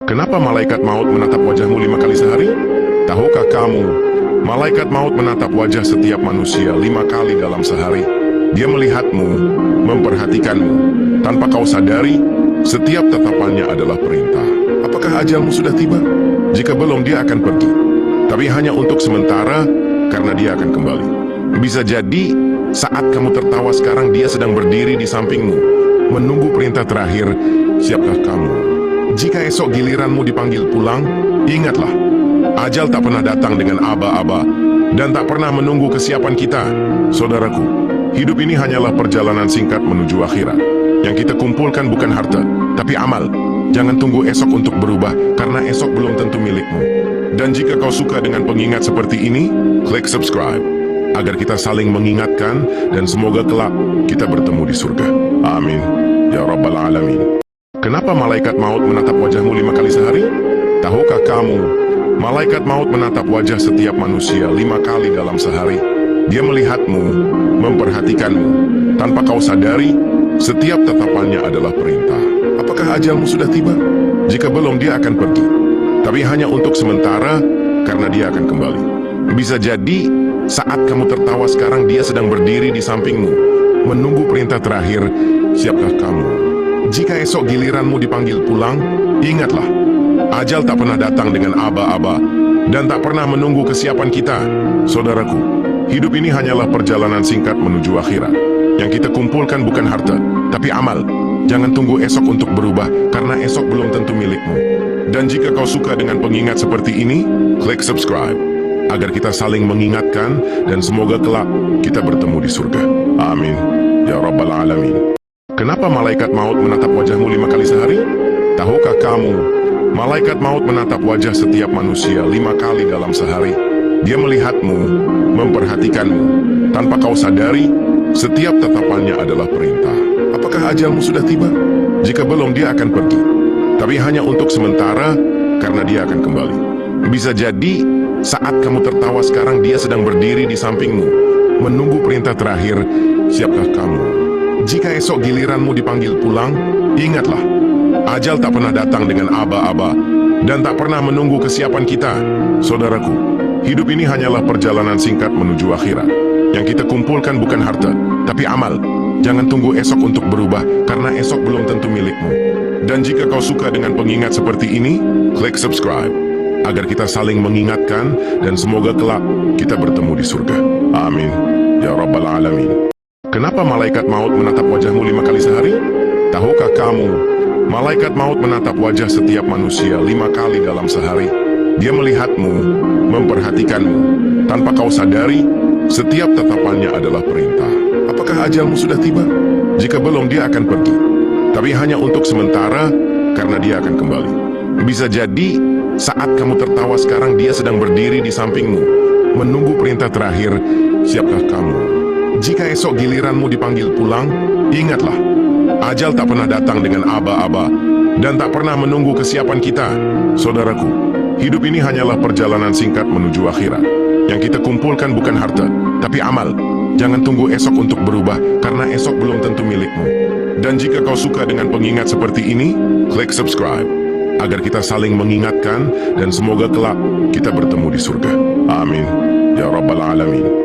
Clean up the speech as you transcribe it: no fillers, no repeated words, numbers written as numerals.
Kenapa malaikat maut menatap wajahmu 5 kali sehari? Tahukah kamu, malaikat maut menatap wajah setiap manusia 5 kali dalam sehari. Dia melihatmu, memperhatikanmu. Tanpa kau sadari, setiap tatapannya adalah perintah. Apakah ajalmu sudah tiba? Jika belum, dia akan pergi. Tapi hanya untuk sementara, karena dia akan kembali. Bisa jadi, saat kamu tertawa sekarang, dia sedang berdiri di sampingmu, menunggu perintah terakhir. Siapkah kamu? Jika esok giliranmu dipanggil pulang, ingatlah, ajal tak pernah datang dengan aba-aba dan tak pernah menunggu kesiapan kita. Saudaraku, hidup ini hanyalah perjalanan singkat menuju akhirat. Yang kita kumpulkan bukan harta, tapi amal. Jangan tunggu esok untuk berubah, karena esok belum tentu milikmu. Dan jika kau suka dengan pengingat seperti ini, klik subscribe, agar kita saling mengingatkan, dan semoga kelak kita bertemu di surga. Amin. Ya Rabbal Alamin. Kenapa malaikat maut menatap wajahmu 5 kali sehari? Tahukah kamu, malaikat maut menatap wajah setiap manusia 5 kali dalam sehari. Dia melihatmu, memperhatikanmu. Tanpa kau sadari, setiap tatapannya adalah perintah. Apakah ajalmu sudah tiba? Jika belum, dia akan pergi. Tapi hanya untuk sementara, karena dia akan kembali. Bisa jadi, saat kamu tertawa sekarang, dia sedang berdiri di sampingmu, menunggu perintah terakhir. Siapkah kamu? Jika esok giliranmu dipanggil pulang, ingatlah, ajal tak pernah datang dengan aba-aba dan tak pernah menunggu kesiapan kita. Saudaraku, hidup ini hanyalah perjalanan singkat menuju akhirat. Yang kita kumpulkan bukan harta, tapi amal. Jangan tunggu esok untuk berubah, karena esok belum tentu milikmu. Dan jika kau suka dengan pengingat seperti ini, klik subscribe, agar kita saling mengingatkan, dan semoga kelak kita bertemu di surga. Amin. Ya Rabbal Alamin. Kenapa malaikat maut menatap wajahmu 5 kali sehari? Tahukah kamu, malaikat maut menatap wajah setiap manusia 5 kali dalam sehari. Dia melihatmu, memperhatikanmu. Tanpa kau sadari, setiap tatapannya adalah perintah. Apakah ajalmu sudah tiba? Jika belum, dia akan pergi. Tapi hanya untuk sementara, karena dia akan kembali. Bisa jadi, saat kamu tertawa sekarang, dia sedang berdiri di sampingmu, menunggu perintah terakhir. Siapkah kamu? Jika esok giliranmu dipanggil pulang, ingatlah, ajal tak pernah datang dengan aba-aba dan tak pernah menunggu kesiapan kita. Saudaraku, hidup ini hanyalah perjalanan singkat menuju akhirat. Yang kita kumpulkan bukan harta, tapi amal. Jangan tunggu esok untuk berubah, karena esok belum tentu milikmu. Dan jika kau suka dengan pengingat seperti ini, klik subscribe, agar kita saling mengingatkan, dan semoga kelak kita bertemu di surga. Amin. Ya Rabbal Alamin. Kenapa malaikat maut menatap wajahmu 5 kali sehari? Tahukah kamu, malaikat maut menatap wajah setiap manusia 5 kali dalam sehari. Dia melihatmu, memperhatikanmu. Tanpa kau sadari, setiap tatapannya adalah perintah. Apakah ajalmu sudah tiba? Jika belum, dia akan pergi. Tapi hanya untuk sementara, karena dia akan kembali. Bisa jadi, saat kamu tertawa sekarang, dia sedang berdiri di sampingmu, menunggu perintah terakhir. Siapkah kamu? Jika esok giliranmu dipanggil pulang, ingatlah, ajal tak pernah datang dengan aba-aba dan tak pernah menunggu kesiapan kita. Saudaraku, hidup ini hanyalah perjalanan singkat menuju akhirat. Yang kita kumpulkan bukan harta, tapi amal. Jangan tunggu esok untuk berubah, karena esok belum tentu milikmu. Dan jika kau suka dengan pengingat seperti ini, klik subscribe, agar kita saling mengingatkan, dan semoga kelak kita bertemu di surga. Amin. Ya Rabbal Alamin.